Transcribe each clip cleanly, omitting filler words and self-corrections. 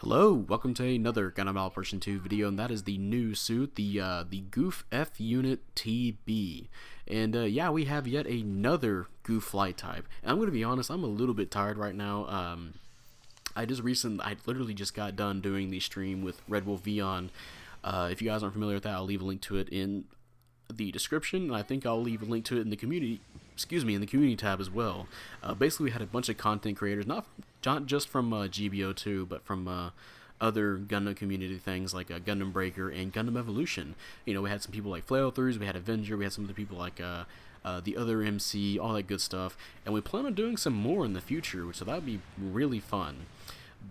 Hello, welcome to another Gundam Malversion 2 video, and that is the new suit, the Gouf F Unit TB. And yeah, we have yet another Gouf flight type. And I'm going to be honest, I'm a little bit tired right now. I literally just got done doing the stream with Red Wolf Vion. If you guys aren't familiar with that, I'll leave a link to it in the description, and I think I'll leave a link to it in the community, in the community tab as well. Basically, we had a bunch of content creators, not just from GBO2, but from other Gundam community things like Gundam Breaker and Gundam Evolution. You know, we had some people like Flailthroughs, we had Avenger, we had some of the people like the other MC, all that good stuff, and we plan on doing some more in the future, so that would be really fun.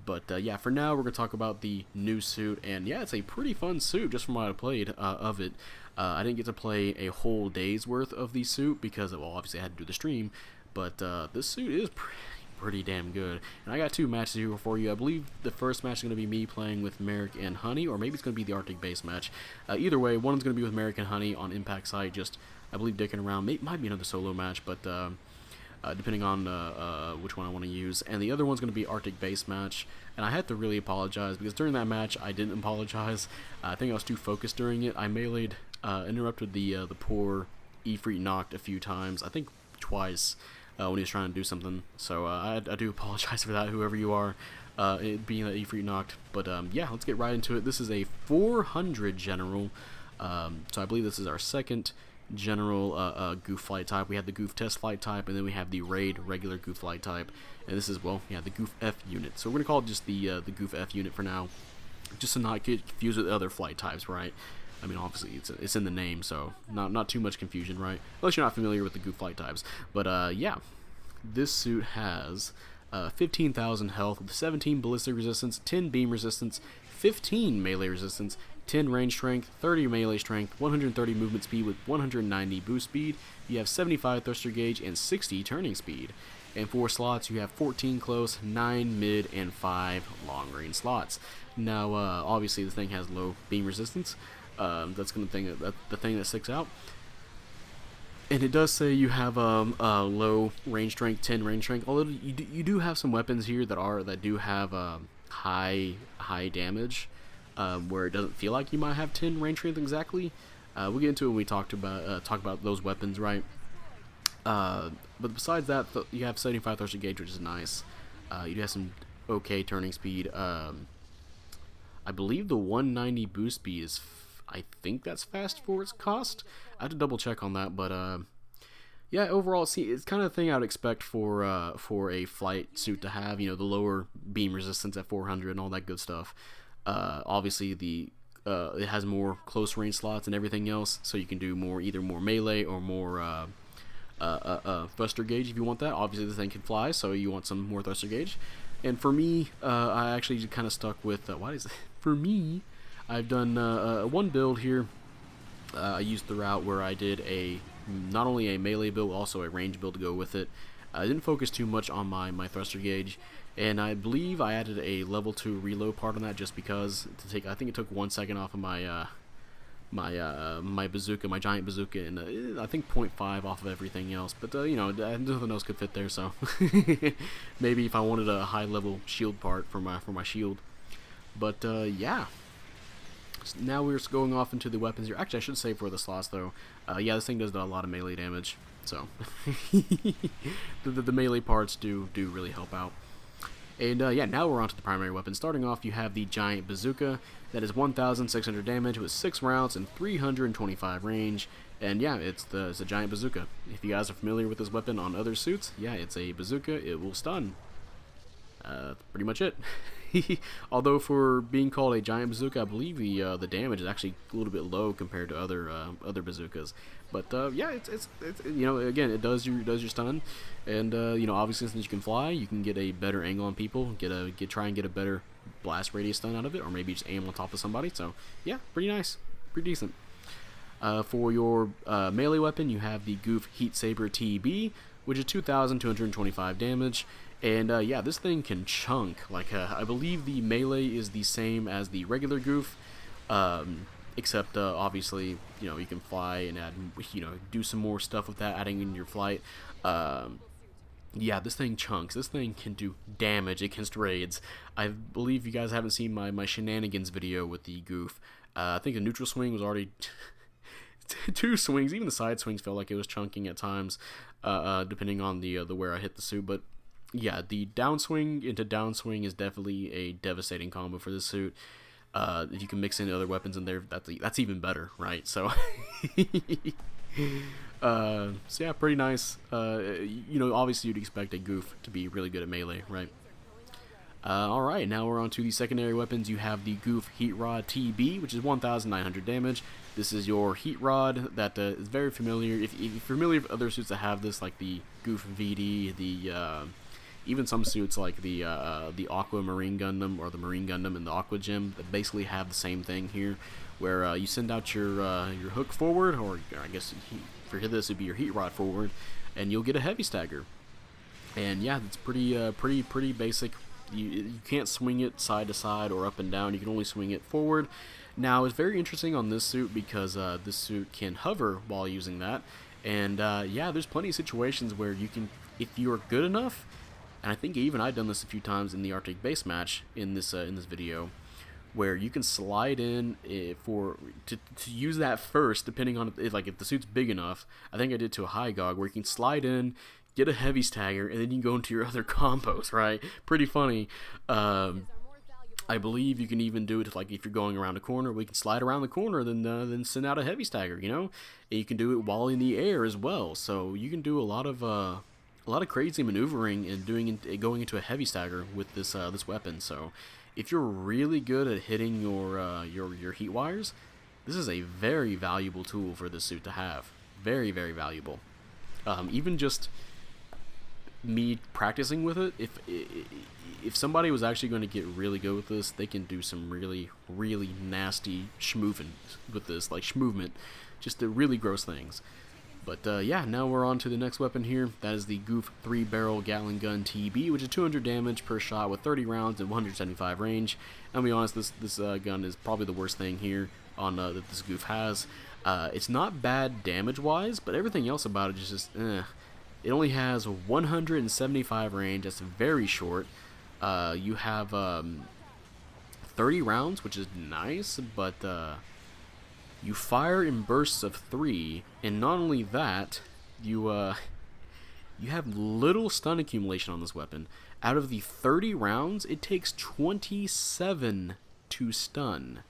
But yeah, for now we're going to talk about the new suit, and yeah, it's a pretty fun suit just from what I played of it. I didn't get to play a whole day's worth of the suit because, well, obviously I had to do the stream, but this suit is pretty damn good. And I got two matches here for you. I believe the first match is going to be me playing with Merrick and Honey, or maybe it's going to be the Arctic base match. Either way, one's going to be with Merrick and Honey on Impact site, just, I believe, dicking around. Might be another solo match, but depending on which one I want to use. And the other one's going to be Arctic base match, and I had to really apologize because during that match I didn't apologize. I think I was too focused during it. I meleeed, interrupted the poor Ifrit knocked a few times, I think twice, when he was trying to do something. So I do apologize for that, whoever you are, it being that Ifrit knocked. But yeah, let's get right into it. This is a 400 general, so I believe this is our second general Gouf flight type. We had the Gouf test flight type, and then we have the raid regular Gouf flight type, and this is, well, yeah, the Gouf F unit. So we're gonna call it just the Gouf F unit for now, just to not get confused with other flight types, right? I mean, obviously it's in the name, so not too much confusion, right? Unless you're not familiar with the Gouf flight types. But yeah, this suit has 15,000 health with 17 ballistic resistance, 10 beam resistance, 15 melee resistance, 10 range strength, 30 melee strength, 130 movement speed with 190 boost speed. You have 75 thruster gauge and 60 turning speed. And 4 slots, you have 14 close, 9 mid, and 5 long range slots. Now, obviously, the thing has low beam resistance. That's the thing that sticks out. And it does say you have low range strength, 10 range strength. Although you do have some weapons here that do have high damage, where it doesn't feel like you might have 10 range strength exactly. We'll get into it when we talk about those weapons, right? But besides that, you have 75 thruster gauge, which is nice. You do have some okay turning speed. I believe the 190 boost speed is, I think that's fast for its cost. I have to double check on that, but yeah, overall, see, it's kind of the thing I would expect for a flight suit to have. You know, the lower beam resistance at 400 and all that good stuff. Obviously, it has more close range slots and everything else, so you can do either more melee or more thruster gauge if you want that. Obviously, the thing can fly, so you want some more thruster gauge. And for me, I actually kind of stuck with for me, I've done one build here. I used the route where I did not only a melee build, also a range build to go with it. I didn't focus too much on my thruster gauge, and I believe I added a level 2 reload part on that just because I think it took 1 second off of my my bazooka, my giant bazooka, and I think 0.5 off of everything else. But you know, nothing else could fit there, so maybe if I wanted a high level shield part for my shield. But yeah. Now we're going off into the weapons here. Actually, I should say for the slots, though. Yeah, this thing does a lot of melee damage, so the melee parts do really help out. And yeah, now we're on to the primary weapon. Starting off, you have the giant bazooka. That is 1,600 damage with 6 rounds and 325 range. And yeah, it's a giant bazooka. If you guys are familiar with this weapon on other suits, yeah, it's a bazooka. It will stun. Pretty much it. Although for being called a giant bazooka, I believe the damage is actually a little bit low compared to other bazookas. But yeah, it's you know, again, it does your stun, and you know, obviously since you can fly, you can get a better angle on people, try and get a better blast radius stun out of it, or maybe just aim on top of somebody. So yeah, pretty nice, pretty decent. For your melee weapon, you have the Gouf Heat Saber TB, which is 2,225 damage. And yeah, this thing can chunk. Like, I believe the melee is the same as the regular Gouf, except obviously, you know, you can fly and add, you know, do some more stuff with that, adding in your flight. yeah, this thing chunks. This thing can do damage against raids. I believe you guys haven't seen my shenanigans video with the Gouf. I think the neutral swing was already two swings. Even the side swings felt like it was chunking at times, depending on the where I hit the suit. But yeah, the downswing into downswing is definitely a devastating combo for this suit. If you can mix in other weapons in there, that's even better, right? So, so yeah, pretty nice. You know, obviously you'd expect a Gouf to be really good at melee, right? Alright, now we're on to the secondary weapons. You have the Gouf Heat Rod TB, which is 1,900 damage. This is your heat rod that is very familiar. If you're familiar with other suits that have this, like the Gouf VD, the even some suits like the Aqua Marine Gundam or the Marine Gundam and the Aqua Gem that basically have the same thing here, where you send out your hook forward, or I guess for this would be your heat rod forward, and you'll get a heavy stagger. And yeah, it's pretty basic. You can't swing it side to side or up and down. You can only swing it forward. Now, it's very interesting on this suit because this suit can hover while using that. And yeah, there's plenty of situations where you can, if you're good enough, and I think even I've done this a few times in the Arctic base match in this video, where you can slide in to use that first, depending on if the suit's big enough. I think I did to a high gog where you can slide in, get a heavy stagger, and then you can go into your other combos, right? Pretty funny. I believe you can even do it like if you're going around a corner, we can slide around the corner, then send out a heavy stagger, you know? And you can do it while in the air as well. So you can do a lot of crazy maneuvering and going into a heavy stagger with this this weapon. So if you're really good at hitting your heat wires, this is a very valuable tool for this suit to have. Very, very valuable. Even just me practicing with it, if somebody was actually going to get really good with this, they can do some really, really nasty schmoovin with this, like schmoovement, just the really gross things. But yeah, now we're on to the next weapon here. That is the Gouf 3-barrel Gatling gun TB, which is 200 damage per shot with 30 rounds and 175 range. And to be honest, this gun is probably the worst thing here on that this Gouf has. It's not bad damage-wise, but everything else about it is just It only has 175 range. That's very short. You have 30 rounds, which is nice, but you fire in bursts of 3, and not only that, you have little stun accumulation on this weapon. Out of the 30 rounds, it takes 27 to stun.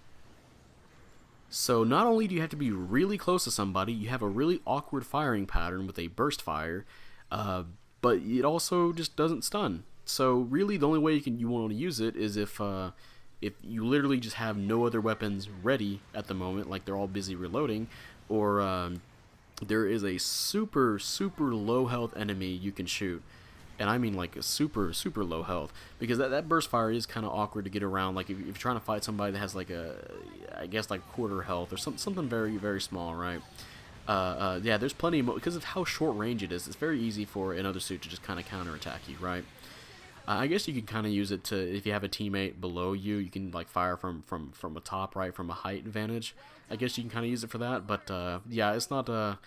So not only do you have to be really close to somebody, you have a really awkward firing pattern with a burst fire, but it also just doesn't stun. So really, the only way you want to use it is if you literally just have no other weapons ready at the moment, like they're all busy reloading, or there is a super low health enemy you can shoot. And I mean like a super low health, because that burst fire is kind of awkward to get around. Like if you're trying to fight somebody that has like I guess like quarter health or something very, very small, right? Yeah, there's plenty because of how short range it is. It's very easy for another suit to just kind of counterattack you, right? I guess you can kind of use it to, if you have a teammate below you, you can like fire from a top, right, from a height advantage. I guess you can kind of use it for that, but yeah, it's not a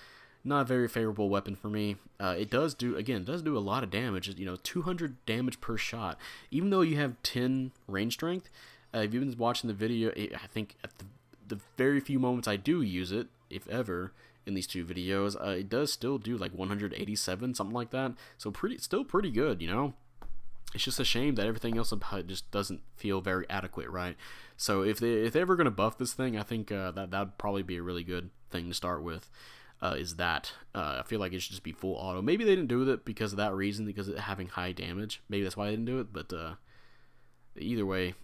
very favorable weapon for me. It does do a lot of damage. 200 damage per shot. Even though you have 10 range strength, if you've been watching the video, I think at the very few moments I do use it, if ever, in these two videos, it does still do like 187, something like that. So still pretty good, you know. It's just a shame that everything else about it just doesn't feel very adequate, right? So if they're ever gonna buff this thing, I think that'd probably be a really good thing to start with. Is that I feel like it should just be full auto. Maybe they didn't do it because of that reason, because of having high damage. Maybe that's why they didn't do it. But either way,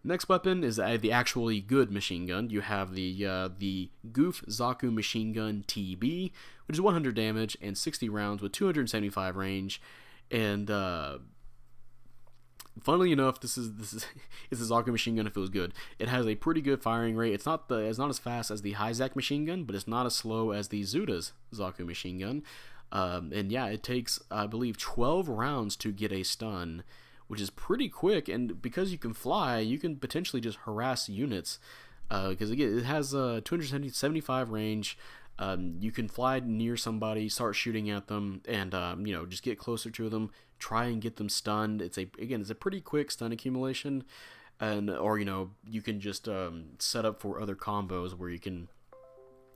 Next weapon is the actually good machine gun. You have the Gouf Zaku machine gun TB, which is 100 damage and 60 rounds with 275 range. And funnily enough, this is it's a Zaku machine gun. It feels good. It has a pretty good firing rate. It's not as fast as the Hyzak machine gun, but it's not as slow as the Zuta's Zaku machine gun. And yeah, it takes, I believe, 12 rounds to get a stun, which is pretty quick. And because you can fly, you can potentially just harass units. Because again, it has 275 range. You can fly near somebody, start shooting at them, and just get closer to them, try and get them stunned. It's a pretty quick stun accumulation, and or you can just set up for other combos where you can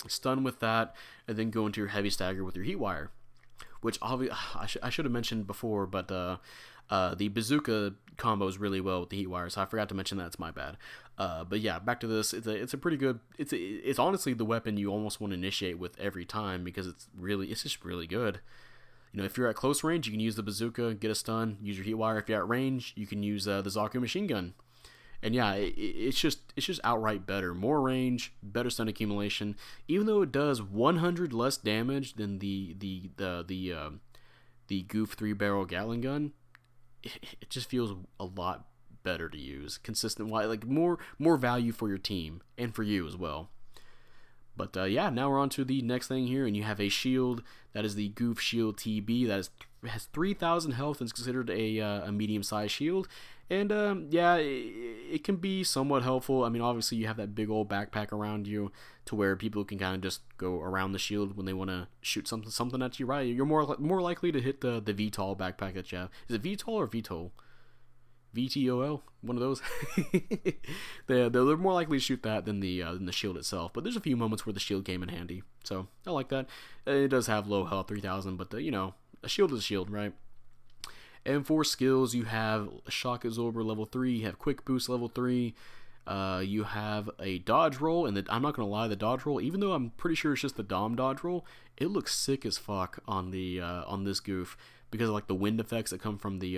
stun with that, and then go into your heavy stagger with your heat wire, which I should have mentioned before, but the bazooka combos really well with the heat wire, so I forgot to mention that. It's my bad. But yeah, back to this. It's a pretty good. It's honestly the weapon you almost want to initiate with every time, because it's just really good. If you're at close range, you can use the bazooka, get a stun, use your heat wire. If you're at range, you can use the Zaku machine gun. And yeah, it's just outright better. More range, better stun accumulation. Even though it does 100 less damage than the Gouf 3-barrel Gatling gun, it just feels a lot better to use. Consistent, like more value for your team and for you as well. But yeah, now we're on to the next thing here, and you have a shield. That is the Gouf Shield TB. That has 3,000 health and is considered a medium-sized shield. And yeah, it can be somewhat helpful. I mean, obviously you have that big old backpack around you to where people can kind of just go around the shield when they want to shoot something at you, right? You're more likely to hit the VTOL backpack that you have. Is it VTOL or VTOL? VTOL, one of those. They're more likely to shoot that than the shield itself. But there's a few moments where the shield came in handy, so I like that. It does have low health, 3,000, but a shield is a shield, right? And for skills, you have Shock Absorber level 3, you have Quick Boost level 3, you have a dodge roll, and I'm not gonna lie, the dodge roll, even though I'm pretty sure it's just the Dom dodge roll, it looks sick as fuck on this Gouf, because of like the wind effects that come from the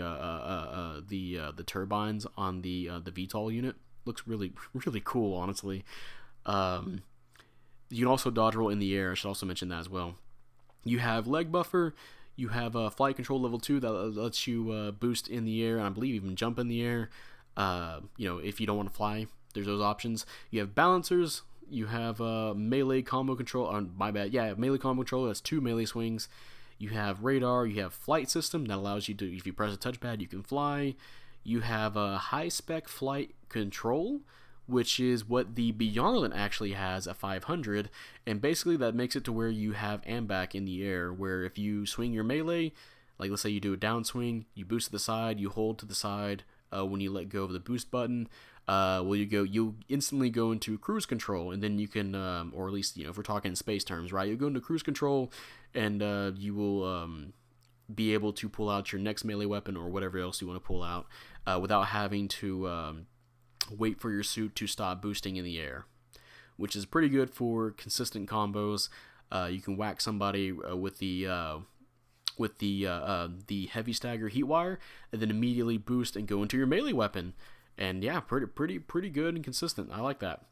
turbines on the VTOL unit. Looks really cool, honestly. You can also dodge roll in the air. I should also mention that as well. You have leg buffer. You have flight control level 2 that lets you boost in the air, and I believe even jump in the air. If you don't want to fly, there's those options. You have balancers. You have melee combo control. My bad. Yeah, melee combo control. That's 2 melee swings. You have radar. You have flight system that allows you to, if you press a touchpad, you can fly. You have a high spec flight control, which is what the Bjarlin actually has at 500, and basically that makes it to where you have ambac in the air, where if you swing your melee, like let's say you do a down swing, you boost to the side, you hold to the side when you let go of the boost button, you'll instantly go into cruise control, and then you can, or at least if we're talking space terms, right, you'll go into cruise control, and you will be able to pull out your next melee weapon or whatever else you want to pull out without having to wait for your suit to stop boosting in the air, which is pretty good for consistent combos. You can whack somebody with the heavy stagger heat wire, and then immediately boost and go into your melee weapon. And yeah, pretty good and consistent. I like that.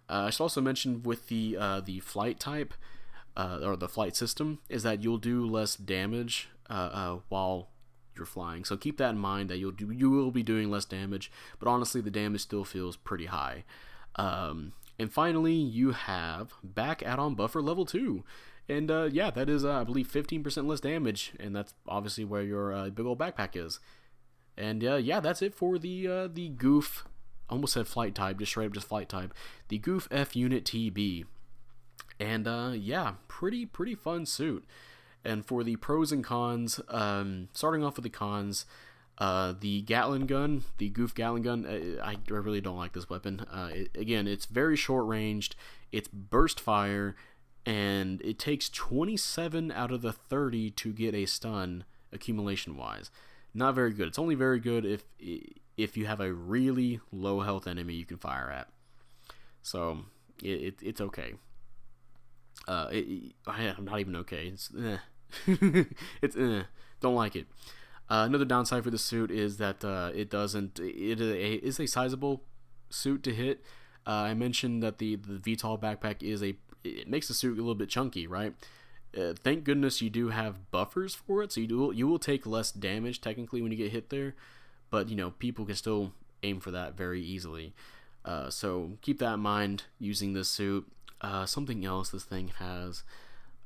I should also mention with the flight type or the flight system is that you'll do less damage while you're flying. So keep that in mind, that you will be doing less damage, but honestly the damage still feels pretty high. And finally, you have back add-on buffer level 2. And yeah, that is I believe 15% less damage, and that's obviously where your big old backpack is. And yeah, that's it for the Gouf. I almost said flight type, just straight up just flight type. The Gouf F Unit TB. And yeah, pretty fun suit. And for the pros and cons, starting off with the cons, the Gatling gun, the Gouf Gatling gun, I really don't like this weapon. Again, it's very short ranged, it's burst fire, and it takes 27 out of the 30 to get a stun accumulation wise. Not very good. It's only very good if you have a really low health enemy you can fire at. So it's okay. I'm not even okay. It's it's don't like it. Another downside for the suit is that it is a sizable suit to hit. I mentioned that the VTOL backpack it makes the suit a little bit chunky, right? Thank goodness you do have buffers for it, so you will take less damage technically when you get hit there, but people can still aim for that very easily. So keep that in mind using this suit. Something else this thing has.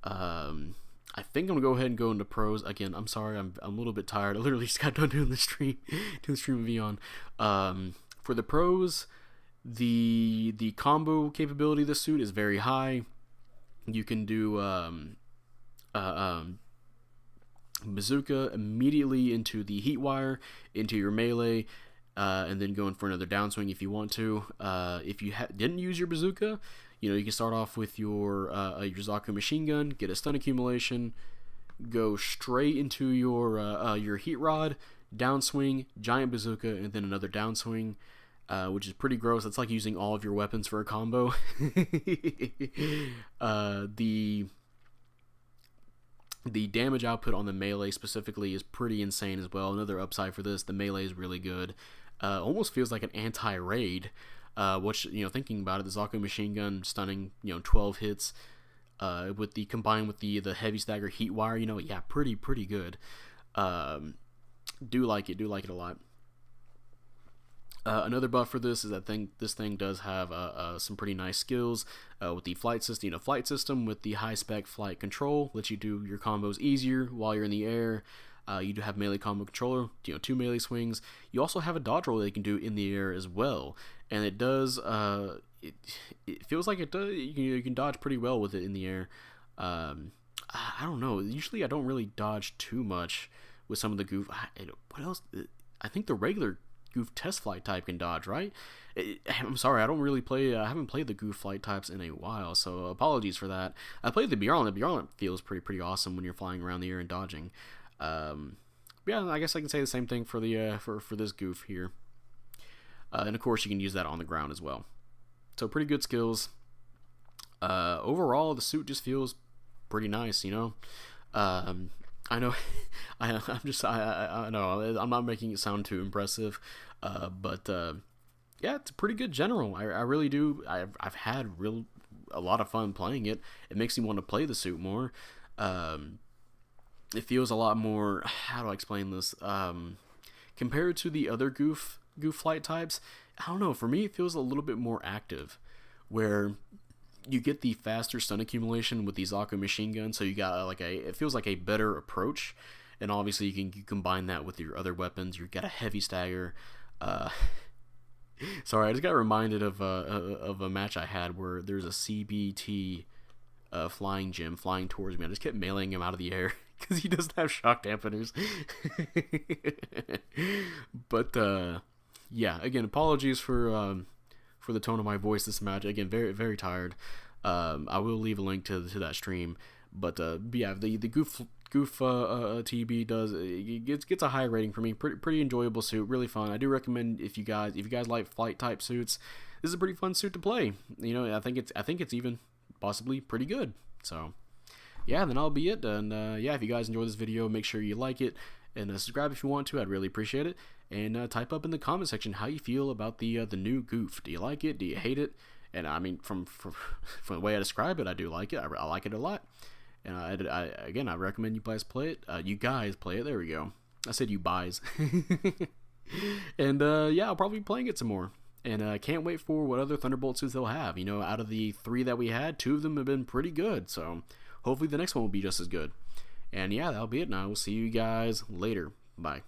I think I'm gonna go ahead and go into pros again. I'm sorry, I'm a little bit tired. I literally just got done doing the stream of Eon. For the pros, the combo capability of the suit is very high. You can do bazooka immediately into the heat wire, into your melee, and then going for another downswing if you want to. If you didn't use your bazooka, you can start off with your Zaku machine gun, get a stun accumulation, go straight into your heat rod, downswing, giant bazooka, and then another downswing, which is pretty gross. That's like using all of your weapons for a combo. The damage output on the melee specifically is pretty insane as well. Another upside for this, the melee is really good. Almost feels like an anti-raid, which, thinking about it, the Zaku machine gun stunning, 12 hits, with the combined with the heavy stagger heat wire, yeah, pretty good. Do like it a lot. Another buff for this is this thing does have some pretty nice skills with the flight system. Flight system with the high spec flight control lets you do your combos easier while you're in the air. You do have melee combo controller, 2 melee swings. You also have a dodge roll that you can do in the air as well, and it does. It feels like it does. You can dodge pretty well with it in the air. I don't know. Usually, I don't really dodge too much with some of the Gouf. What else? I think the regular Gouf test flight type can dodge, right? I'm sorry, I haven't played the Gouf flight types in a while, so apologies for that. I played the Bjarl. The Bjarl feels pretty awesome when you're flying around the air and dodging. Yeah, I guess I can say the same thing for the for this Gouf here. And of course, you can use that on the ground as well. So pretty good skills. Overall, the suit just feels pretty nice, I know, I know I'm not making it sound too impressive, but yeah, it's a pretty good general. I really do. I've had a lot of fun playing it. It makes me want to play the suit more. It feels a lot more. How do I explain this? Compared to the other Gouf flight types, I don't know. For me, it feels a little bit more active, where you get the faster stun accumulation with the Zaku machine gun, so you got it feels like a better approach, and obviously you can combine that with your other weapons. You got a heavy stagger. Sorry, I just got reminded of a match I had where there's a CBT flying gym flying towards me. I just kept meleeing him out of the air because he doesn't have shock dampeners. But yeah, again, apologies for the tone of my voice this match. Again, very tired. I will leave a link to that stream. But yeah, the Gouf TB gets a high rating for me. Pretty enjoyable suit, really fun. I do recommend if you guys like flight type suits, this is a pretty fun suit to play. I think it's even possibly pretty good. So yeah, then that'll be it. And yeah, if you guys enjoy this video, make sure you like it and subscribe if you want to. I'd really appreciate it. And type up in the comment section how you feel about the new Gouf. Do you like it? Do you hate it? And I mean, from the way I describe it, I do like it. I like it a lot. And I recommend you guys play it. You guys play it. There we go. I said you buys. And yeah, I'll probably be playing it some more. And I can't wait for what other Thunderbolt suits they'll have. Out of the 3 that we had, 2 of them have been pretty good. So hopefully the next one will be just as good. And yeah, that'll be it. And I will see you guys later. Bye.